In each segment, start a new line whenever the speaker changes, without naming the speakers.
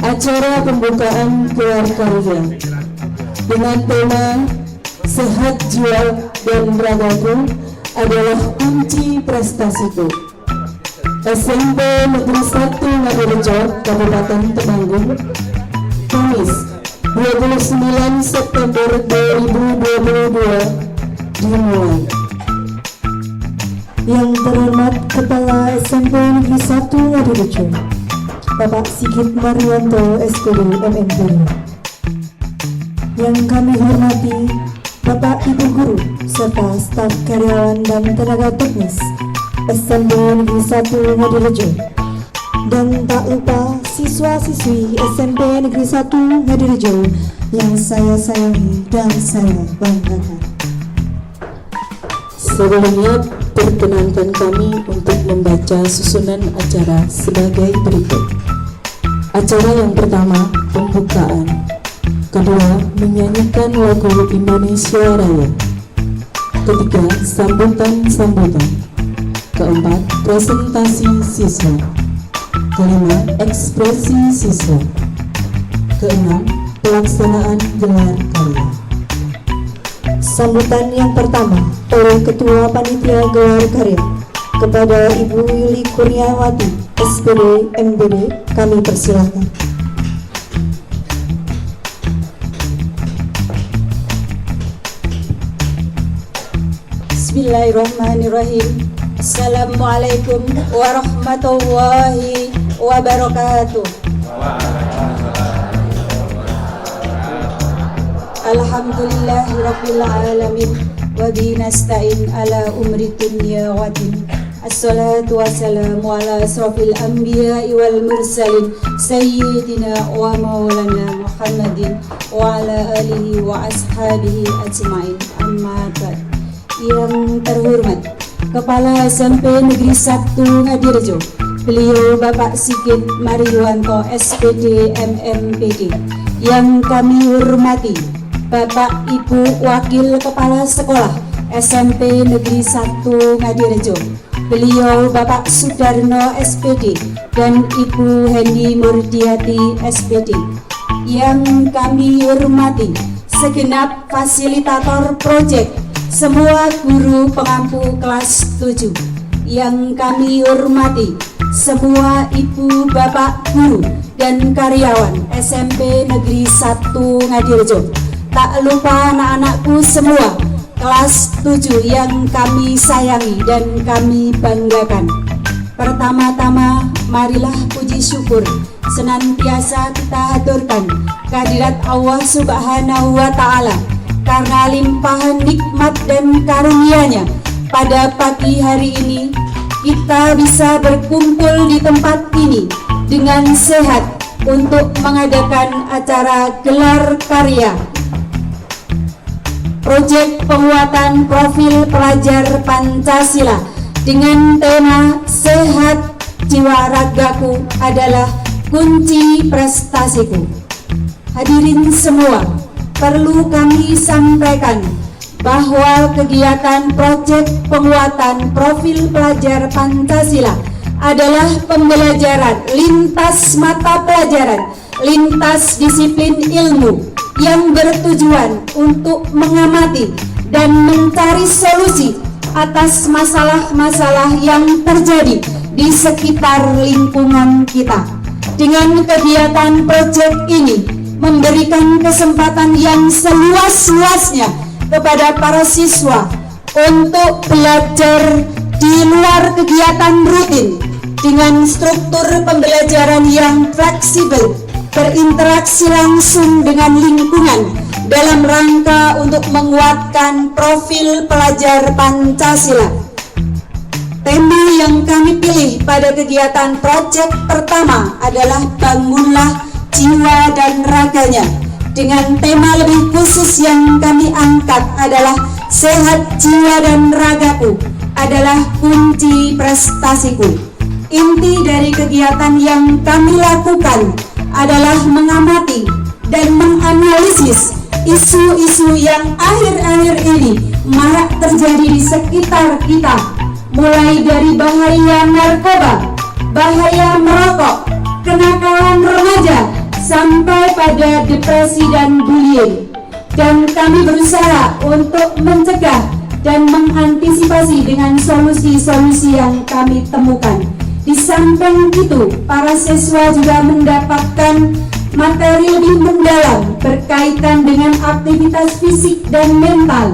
Acara pembukaan gelar karya dengan tema Sehat Jiwa dan Ragaku adalah kunci prestasiku. SMP Negeri 1 Ngadirejo, Kabupaten Temanggung, Kamis 29 September 2022 dimulai.
Yang terhormat Kepala SMP Negeri 1 Ngadirejo, Bapak Sigit Marianto, SPD, MMD. Yang kami hormati Bapak Ibu Guru serta staf karyawan dan tenaga teknis SMP Negeri 1 Ngadirejo. Dan tak lupa siswa-siswi SMP Negeri 1 Ngadirejo yang saya sayangi dan saya banggakan.
Sebelumnya, perkenankan kami untuk membaca susunan acara sebagai berikut. Acara yang pertama, pembukaan. Kedua, menyanyikan lagu Indonesia Raya. Ketiga, sambutan-sambutan. Keempat, presentasi siswa. Kelima, ekspresi siswa. Keenam, pelaksanaan gelar karya.
Sambutan yang pertama oleh Ketua Panitia Gelar Karya kepada Ibu Yuli Kurniawati, SPD, MBD, kami persilakan.
Bismillahirrahmanirrahim. Assalamualaikum warahmatullahi wabarakatuh. Alhamdulillahirabbil alamin wa bihi nasta'in ala umri dunya wa din. Assalatu wassalamu ala asrofil anbiya'i wal mursalin sayyidina wa maulana Muhammadin wa ala alihi wa ashabihi ajma'in. Amma ba'd. Yang terhormat Kepala SMP Negeri 1 Ngadirejo, beliau Bapak Sigit Marianto, SPD, MMPD. Yang kami hormati Bapak Ibu Wakil Kepala Sekolah SMP Negeri 1 Ngadirejo, beliau Bapak Sudarno, SPD, dan Ibu Hendi Murdiati, SPD. Yang kami hormati segenap fasilitator proyek, semua guru pengampu kelas 7. Yang kami hormati semua ibu bapak guru dan karyawan SMP Negeri 1 Ngadirejo. Tak lupa anak-anakku semua kelas 7 yang kami sayangi dan kami banggakan. Pertama-tama, marilah puji syukur senantiasa kita haturkan kehadirat Allah Subhanahu wa Ta'ala, karena limpahan nikmat dan karunia-Nya pada pagi hari ini kita bisa berkumpul di tempat ini dengan sehat untuk mengadakan acara gelar karya proyek penguatan profil pelajar Pancasila dengan tema Sehat Jiwa Ragaku adalah kunci prestasiku. Hadirin semua, perlu kami sampaikan bahwa kegiatan proyek penguatan profil pelajar Pancasila adalah pembelajaran lintas mata pelajaran, lintas disiplin ilmu yang bertujuan untuk mengamati dan mencari solusi atas masalah-masalah yang terjadi di sekitar lingkungan kita. Dengan kegiatan proyek ini memberikan kesempatan yang seluas-luasnya kepada para siswa untuk belajar di luar kegiatan rutin dengan struktur pembelajaran yang fleksibel, berinteraksi langsung dengan lingkungan dalam rangka untuk menguatkan profil pelajar Pancasila. Tema yang kami pilih pada kegiatan proyek pertama adalah Bangunlah Jiwa dan Raganya, dengan tema lebih khusus yang kami angkat adalah Sehat Jiwa dan Ragaku adalah kunci prestasiku. Inti dari kegiatan yang kami lakukan adalah mengamati dan menganalisis isu-isu yang akhir-akhir ini marak terjadi di sekitar kita, mulai dari bahaya narkoba, bahaya merokok, kenakalan remaja, sampai pada depresi dan bullying. Dan kami berusaha untuk mencegah dan mengantisipasi dengan solusi-solusi yang kami temukan. Di samping itu, para siswa juga mendapatkan materi lebih mendalam berkaitan dengan aktivitas fisik dan mental,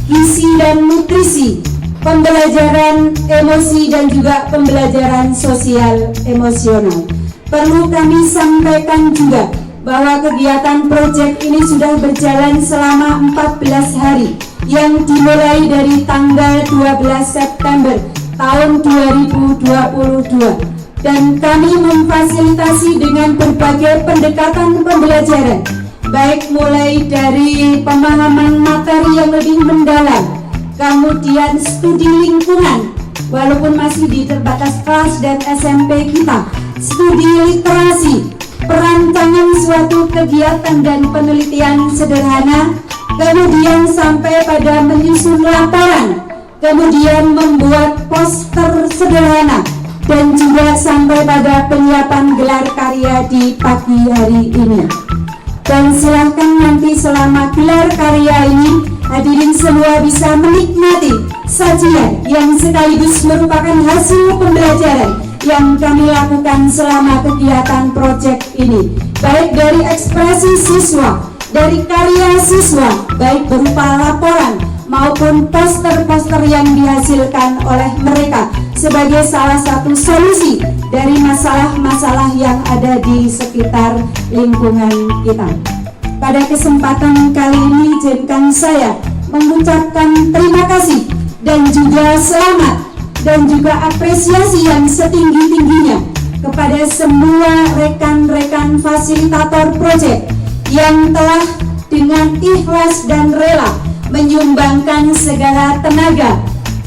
gizi dan nutrisi, pembelajaran emosi dan juga pembelajaran sosial emosional. Perlu kami sampaikan juga bahwa kegiatan proyek ini sudah berjalan selama 14 hari yang dimulai dari tanggal 12 September tahun 2022, dan kami memfasilitasi dengan berbagai pendekatan pembelajaran, baik mulai dari pemahaman materi yang lebih mendalam, kemudian studi lingkungan walaupun masih di terbatas kelas dan SMP kita, studi literasi, perancangan suatu kegiatan dan penelitian sederhana, kemudian sampai pada menyusun laporan, kemudian membuat poster sederhana, dan juga sampai pada penyiapan gelar karya di pagi hari ini. Dan silahkan nanti selama gelar karya ini hadirin semua bisa menikmati sajian yang sekaligus merupakan hasil pembelajaran yang kami lakukan selama kegiatan proyek ini, baik dari ekspresi siswa, dari karya siswa, baik berupa laporan maupun poster-poster yang dihasilkan oleh mereka sebagai salah satu solusi dari masalah-masalah yang ada di sekitar lingkungan kita. Pada kesempatan kali ini izinkan saya mengucapkan terima kasih dan juga selamat dan juga apresiasi yang setinggi-tingginya kepada semua rekan-rekan fasilitator proyek yang telah dengan ikhlas dan rela menyumbangkan segala tenaga,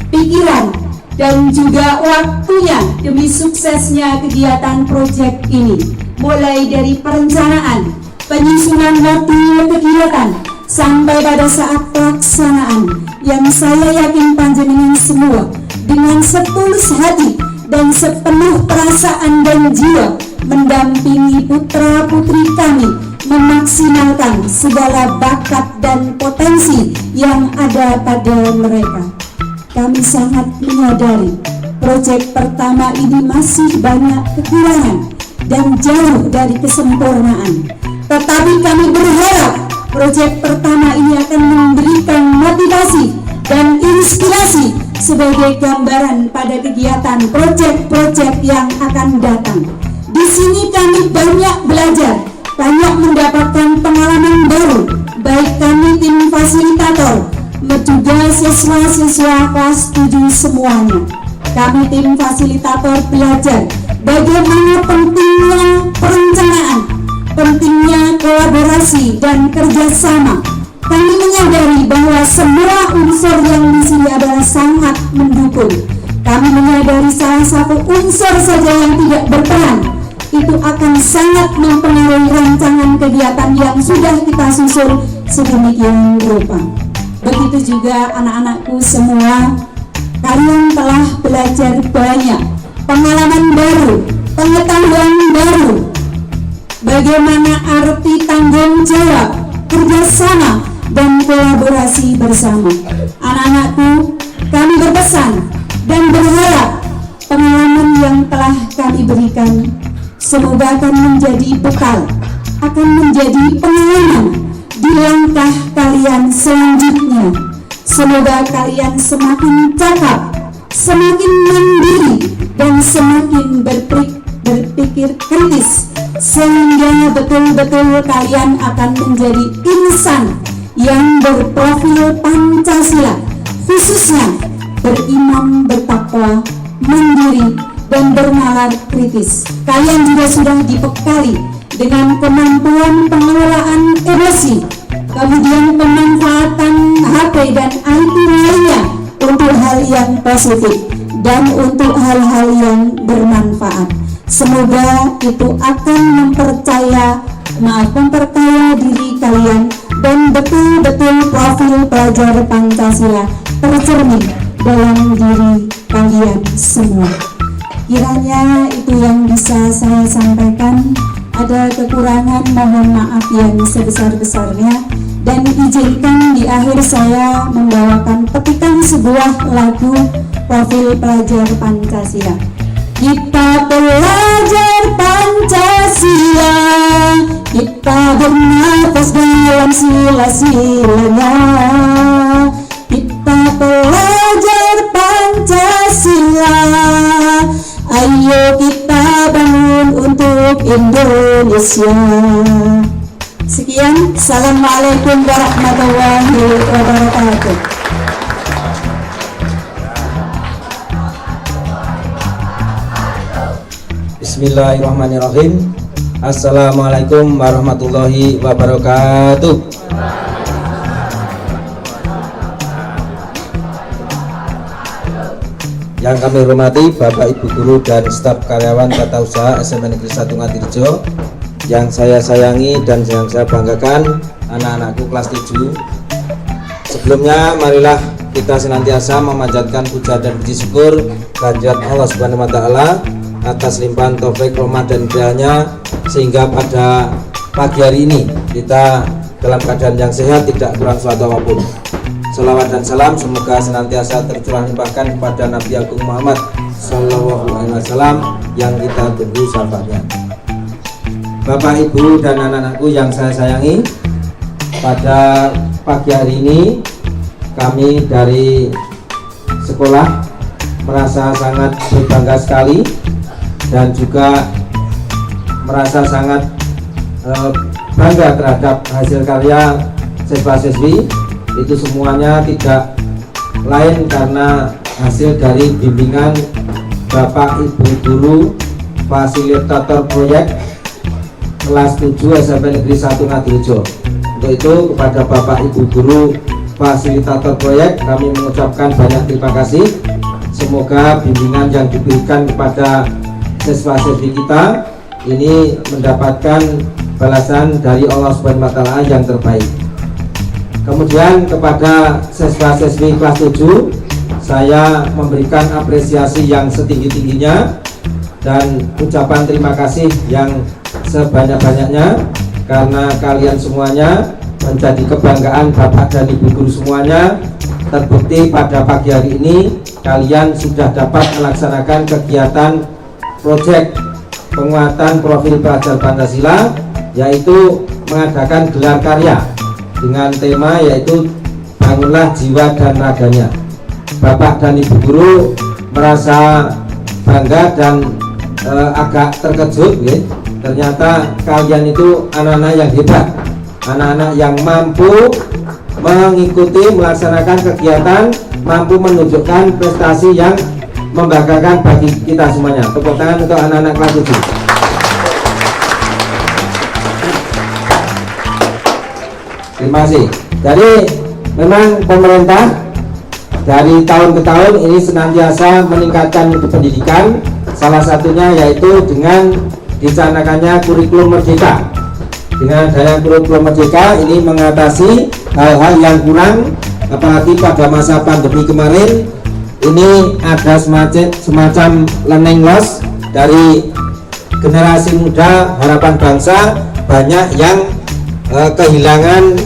pikiran, dan juga waktunya demi suksesnya kegiatan proyek ini, mulai dari perencanaan, penyusunan modul kegiatan, sampai pada saat pelaksanaan, yang saya yakin panjenengan semua dengan setulus hati dan sepenuh perasaan dan jiwa mendampingi putra-putri kami memaksimalkan segala bakat dan potensi yang ada pada mereka. Kami sangat menyadari proyek pertama ini masih banyak kekurangan dan jauh dari kesempurnaan. Tetapi kami berharap proyek pertama ini akan memberikan motivasi dan inspirasi sebagai gambaran pada kegiatan proyek-proyek yang akan datang. Di sini kami banyak belajar, banyak mendapatkan pengalaman baru, baik kami tim fasilitator, juga siswa-siswa kelas 7 semuanya. Kami tim fasilitator belajar bagaimana pentingnya perencanaan, pentingnya kolaborasi dan kerjasama. Kami menyadari bahwa semua unsur yang di sini adalah sangat mendukung. Kami menyadari salah satu unsur saja yang tidak berperan itu akan sangat mempengaruhi rancangan kegiatan yang sudah kita susun sedemikian rupa. Begitu juga anak-anakku semua, kalian telah belajar banyak pengalaman baru, pengetahuan baru, bagaimana arti tanggung jawab, kerjasama, dan kolaborasi bersama. Anak-anakku, kami berpesan dan berharap pengalaman yang telah kami berikan semoga akan menjadi bekal, akan menjadi pengalaman di langkah kalian selanjutnya. Semoga kalian semakin cakap, semakin mandiri, dan semakin berpikir kritis, sehingga betul-betul kalian akan menjadi insan yang berprofil Pancasila, khususnya beriman, bertakwa, mandiri, dan bernalar kritis. Kalian juga sudah dibekali dengan kemampuan pengelolaan emosi, kemudian pemanfaatan HP dan IT lainnya untuk hal yang positif dan untuk hal-hal yang bermanfaat. Semoga itu akan memperkaya diri kalian dan betul-betul profil pelajar Pancasila tercermin dalam diri kalian semua. Kiranya itu yang bisa saya sampaikan. ada kekurangan, mohon maaf yang sebesar-besarnya. Dan izinkan di akhir saya membawakan petikan sebuah lagu Profil Pelajar Pancasila. Kita pelajar Pancasila, kita bernafas dalam sila-silanya. Kita pelajar Pancasila, ayo kita bangun untuk Indonesia. Sekian, Assalamualaikum warahmatullahi wabarakatuh.
Bismillahirrahmanirrahim. Assalamualaikum warahmatullahi wabarakatuh. Yang kami hormati Bapak Ibu Guru dan staf karyawan Tata Usaha SMA Negeri 1 Ngadirejo, yang saya sayangi dan yang saya banggakan, anak-anakku kelas 7. Sebelumnya marilah kita senantiasa memanjatkan puja dan puji syukur kehadirat Allah Subhanahu wa taala atas limpahan taufik rahmat dan hidayahnya, sehingga pada pagi hari ini kita dalam keadaan yang sehat, tidak kurang suatu apapun. Salawat dan salam semoga senantiasa tercurah limpahkan kepada Nabi Agung Muhammad Sallallahu Alaihi Wasallam yang kita tunggu syafaatnya. Bapak, Ibu, dan anak-anakku yang saya sayangi, pada pagi hari ini kami dari sekolah merasa sangat berbangga sekali dan juga merasa sangat bangga terhadap hasil karya siswa-siswi. Itu semuanya tidak lain karena hasil dari bimbingan Bapak Ibu Guru fasilitator proyek kelas 7 SMP Negeri 1 Ngadirejo. Untuk itu kepada Bapak Ibu Guru fasilitator proyek kami mengucapkan banyak terima kasih. Semoga bimbingan yang diberikan kepada siswa-siswi kita ini mendapatkan balasan dari Allah Subhanahu wa taala yang terbaik. Kemudian kepada siswa-siswi kelas 7 saya memberikan apresiasi yang setinggi-tingginya dan ucapan terima kasih yang sebanyak-banyaknya, karena kalian semuanya menjadi kebanggaan Bapak dan Ibu Guru semuanya. Terbukti pada pagi hari ini kalian sudah dapat melaksanakan kegiatan proyek penguatan profil pelajar Pancasila, yaitu mengadakan gelar karya dengan tema yaitu bangunlah jiwa dan raganya. Bapak dan Ibu Guru merasa bangga dan agak terkejut ya. Ternyata kalian itu anak-anak yang hebat, anak-anak yang mampu mengikuti melaksanakan kegiatan, mampu menunjukkan prestasi yang membanggakan bagi kita semuanya. Tepuk tangan untuk anak-anak kelas 7. Terima kasih. Jadi memang pemerintah dari tahun ke tahun ini senantiasa meningkatkan mutu pendidikan. Salah satunya yaitu dengan dicanangkannya kurikulum merdeka. Dengan adanya kurikulum merdeka ini mengatasi hal-hal yang kurang, apalagi pada masa pandemi kemarin ini ada semacam learning loss dari generasi muda harapan bangsa, banyak yang kehilangan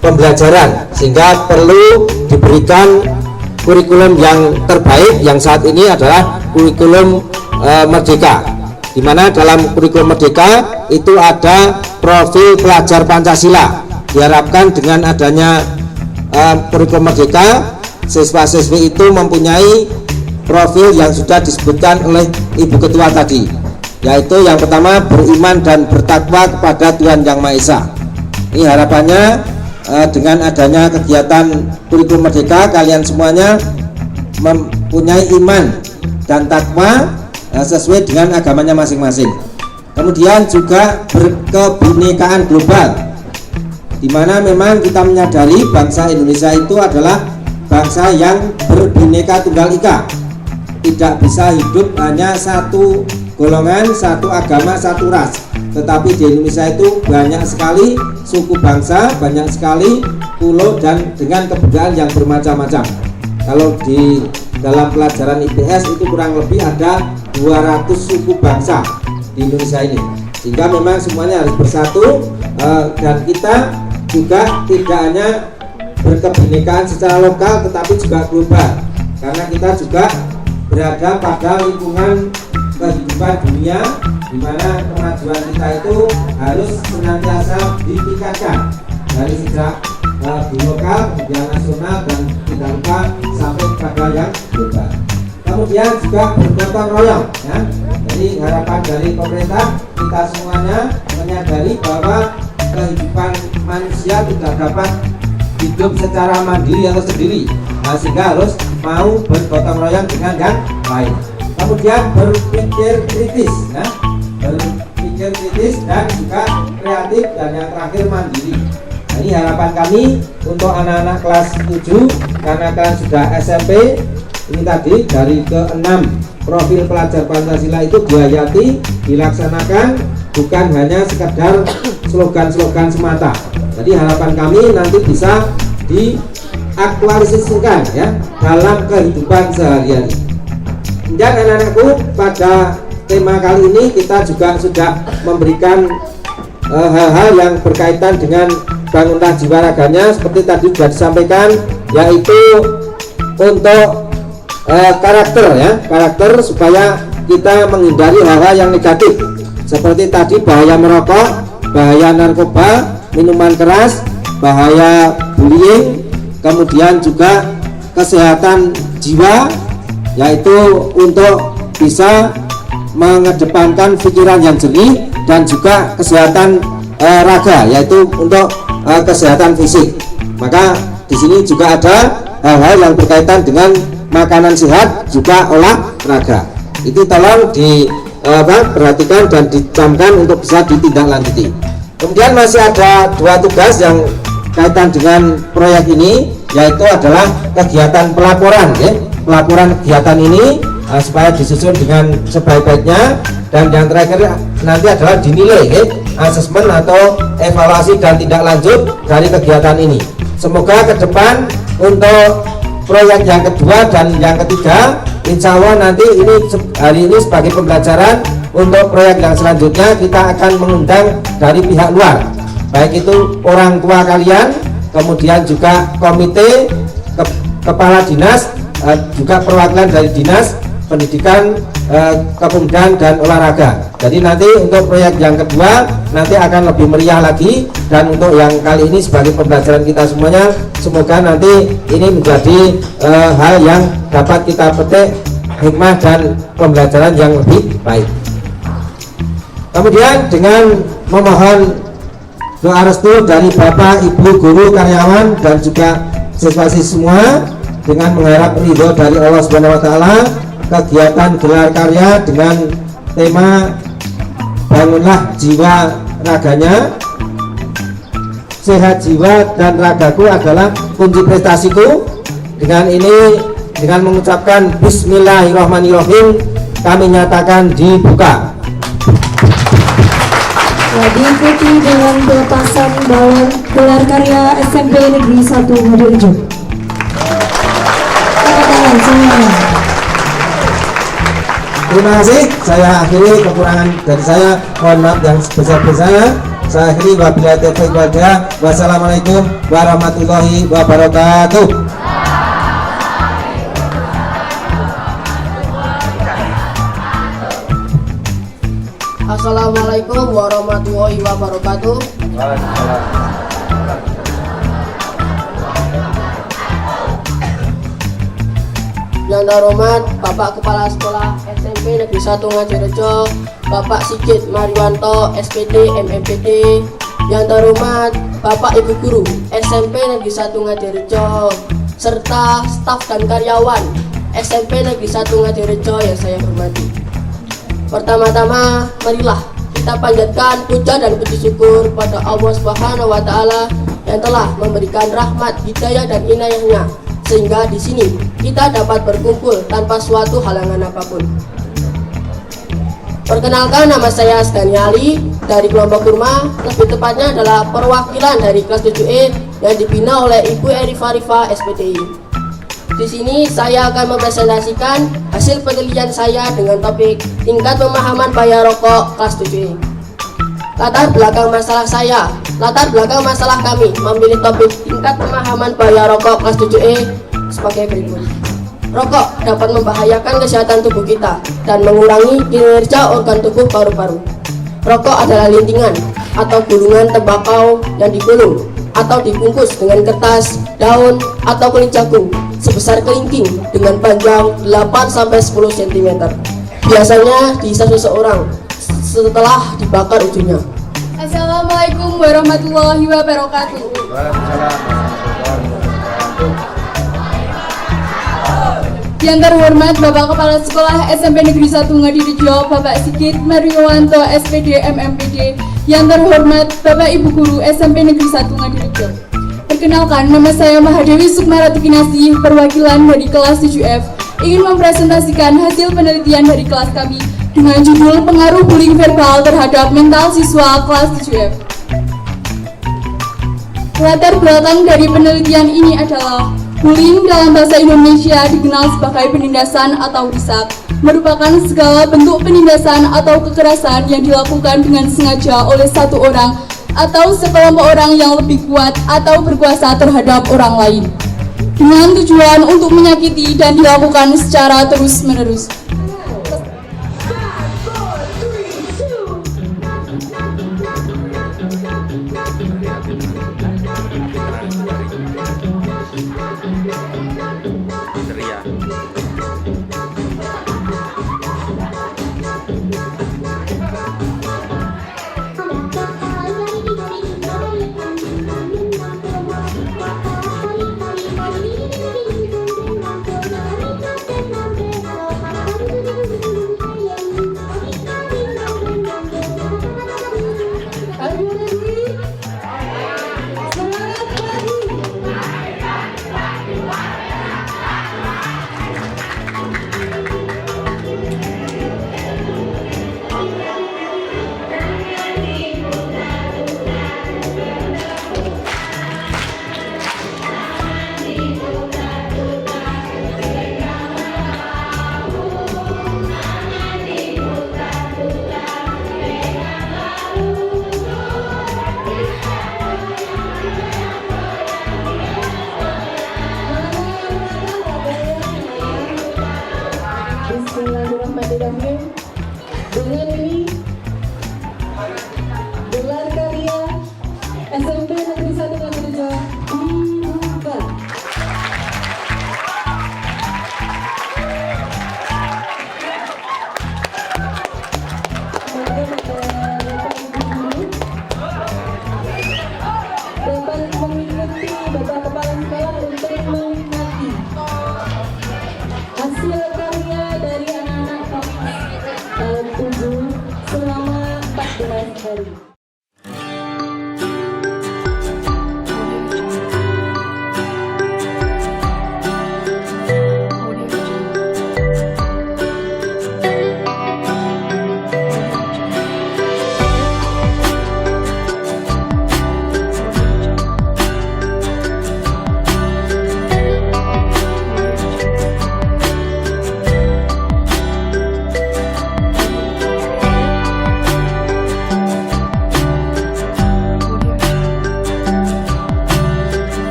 pembelajaran, sehingga perlu diberikan kurikulum yang terbaik yang saat ini adalah kurikulum merdeka, di mana dalam kurikulum merdeka itu ada profil pelajar Pancasila. Diharapkan dengan adanya kurikulum merdeka, siswa-siswi itu mempunyai profil yang sudah disebutkan oleh Ibu Ketua tadi, yaitu yang pertama beriman dan bertakwa kepada Tuhan Yang Maha Esa. Ini harapannya dengan adanya kegiatan kurikulum merdeka, kalian semuanya mempunyai iman dan takwa sesuai dengan agamanya masing-masing. Kemudian juga berkebinekaan global, di mana memang kita menyadari bangsa Indonesia itu adalah bangsa yang berbineka tunggal ika. Tidak bisa hidup hanya satu golongan, satu agama, satu ras. Tetapi di Indonesia itu banyak sekali suku bangsa, banyak sekali pulau, dan dengan kebudayaan yang bermacam-macam. Kalau di dalam pelajaran IPS itu kurang lebih ada 200 suku bangsa di Indonesia ini. sehingga memang semuanya harus bersatu, dan kita juga tidak hanya berkebinekaan secara lokal tetapi juga global, karena kita juga berada pada lingkungan kehidupan dunia di mana kemajuan kita itu harus senantiasa ditingkatkan dari sejak di lokal, kemudian nasional, dan tidak lupa sampai pada yang global. Kemudian juga bergotong royong, ya. Jadi harapan dari pemerintah, kita semuanya menyadari bahwa kehidupan manusia tidak dapat hidup secara mandiri atau sendiri, sehingga harus mau bergotong royong dengan yang lain. Kemudian berpikir kritis, ya. Berpikir kritis dan juga kreatif, dan yang terakhir mandiri. Nah, ini harapan kami untuk anak-anak kelas 7, karena kalian sudah SMP. Ini tadi dari ke-6 profil pelajar Pancasila itu dihayati, dilaksanakan, bukan hanya sekedar slogan-slogan semata. Jadi harapan kami nanti bisa diaktualisasikan, ya, dalam kehidupan sehari-hari. Dan anak-anakku, pada tema kali ini kita juga sudah memberikan hal-hal yang berkaitan dengan bangunan jiwa raganya, seperti tadi sudah disampaikan, yaitu untuk karakter, ya, karakter supaya kita menghindari hal-hal yang negatif, seperti tadi bahaya merokok, bahaya narkoba, minuman keras, bahaya bullying, kemudian juga kesehatan jiwa, yaitu untuk bisa mengedepankan pikiran yang jernih, dan juga kesehatan raga, yaitu untuk kesehatan fisik. Maka di sini juga ada hal-hal yang berkaitan dengan makanan sehat, juga olahraga. Itu tolong diperhatikan dan dicamkan untuk bisa ditindaklanjuti. Kemudian masih ada 2 tugas yang kaitan dengan proyek ini, yaitu adalah kegiatan pelaporan, ya. Pelaporan kegiatan ini supaya disusun dengan sebaik-baiknya, dan yang terakhir nanti adalah dinilai, ya, asesmen atau evaluasi dan tindak lanjut dari kegiatan ini. Semoga ke depan untuk proyek yang kedua dan yang ketiga, insya Allah nanti ini hari ini sebagai pembelajaran. Untuk proyek yang selanjutnya kita akan mengundang dari pihak luar, baik itu orang tua kalian, kemudian juga komite, kepala dinas, juga perwakilan dari dinas pendidikan, kepemudaan dan olahraga. Jadi nanti untuk proyek yang kedua nanti akan lebih meriah lagi, dan untuk yang kali ini sebagai pembelajaran kita semuanya, semoga nanti ini menjadi hal yang dapat kita petik hikmah dan pembelajaran yang lebih baik. Kemudian dengan memohon doa restu dari Bapak, Ibu, guru, karyawan, dan juga siswa-siswi semua, dengan mengharap ridho dari Allah Subhanahu wa taala, kegiatan gelar karya dengan tema bangunlah jiwa raganya, sehat jiwa dan ragaku adalah kunci prestasiku. Dengan ini, dengan mengucapkan Bismillahirrahmanirrahim, kami nyatakan dibuka.
Diikuti dengan pelepasan balon gelar karya SMP Negeri 1 Ngadirejo. Tepuk tangan semuanya.
Terima kasih. Saya akhiri, kekurangan dari saya mohon maaf yang sebesar-besarnya. Saya akhiri, wabillahi taufiq wal hidayah. Wassalamualaikum warahmatullahi wabarakatuh.
Assalamualaikum warahmatullahi wabarakatuh. Yang terhormat Bapak Kepala Sekolah SMP Negeri 1 Ngadirejo, Bapak Sigit Mariwanto, SPD, MMPD. Yang terhormat Bapak Ibu Guru SMP Negeri 1 Ngadirejo, serta staf dan karyawan SMP Negeri 1 Ngadirejo yang saya hormati. Pertama-tama, marilah kita panjatkan puja dan puji syukur pada Allah Subhanahu wa taala yang telah memberikan rahmat, hidayah dan inayahnya, sehingga di sini kita dapat berkumpul tanpa suatu halangan apapun. Perkenalkan, nama saya Asdani Ali dari kelompok Kurma, lebih tepatnya adalah perwakilan dari kelas 7E yang dibina oleh Ibu Erifa Rifa SPTI. Di sini saya akan mempresentasikan hasil penelitian saya dengan topik tingkat pemahaman bahaya rokok kelas 7. Latar belakang masalah saya, latar belakang masalah kami memilih topik tingkat pemahaman bahaya rokok kelas 7E sebagai berikut. Rokok dapat membahayakan kesehatan tubuh kita dan mengurangi kinerja organ tubuh paru-paru. Rokok adalah lintingan atau gulungan tembakau yang digulung atau dibungkus dengan kertas, daun, atau kulit jagung sebesar kelingking dengan panjang 8-10 cm. Biasanya dihisap seseorang setelah dibakar ujungnya.
Assalamualaikum warahmatullahi wabarakatuh. Yang terhormat Bapak Kepala Sekolah SMP Negeri 1 Ngadirejo, Bapak Sigit Mariowanto SPD MMPD. Yang terhormat Bapak Ibu Guru SMP Negeri 1 Ngadirejo. Perkenalkan, nama saya Mahadewi Sukmarati Kinasih, perwakilan dari kelas 7F, ingin mempresentasikan hasil penelitian dari kelas kami dengan judul pengaruh bullying verbal terhadap mental siswa kelas 7F. Latar belakang dari penelitian ini adalah bullying dalam bahasa Indonesia dikenal sebagai penindasan atau risak, merupakan segala bentuk penindasan atau kekerasan yang dilakukan dengan sengaja oleh satu orang atau sekelompok orang yang lebih kuat atau berkuasa terhadap orang lain, dengan tujuan untuk menyakiti dan dilakukan secara terus-menerus.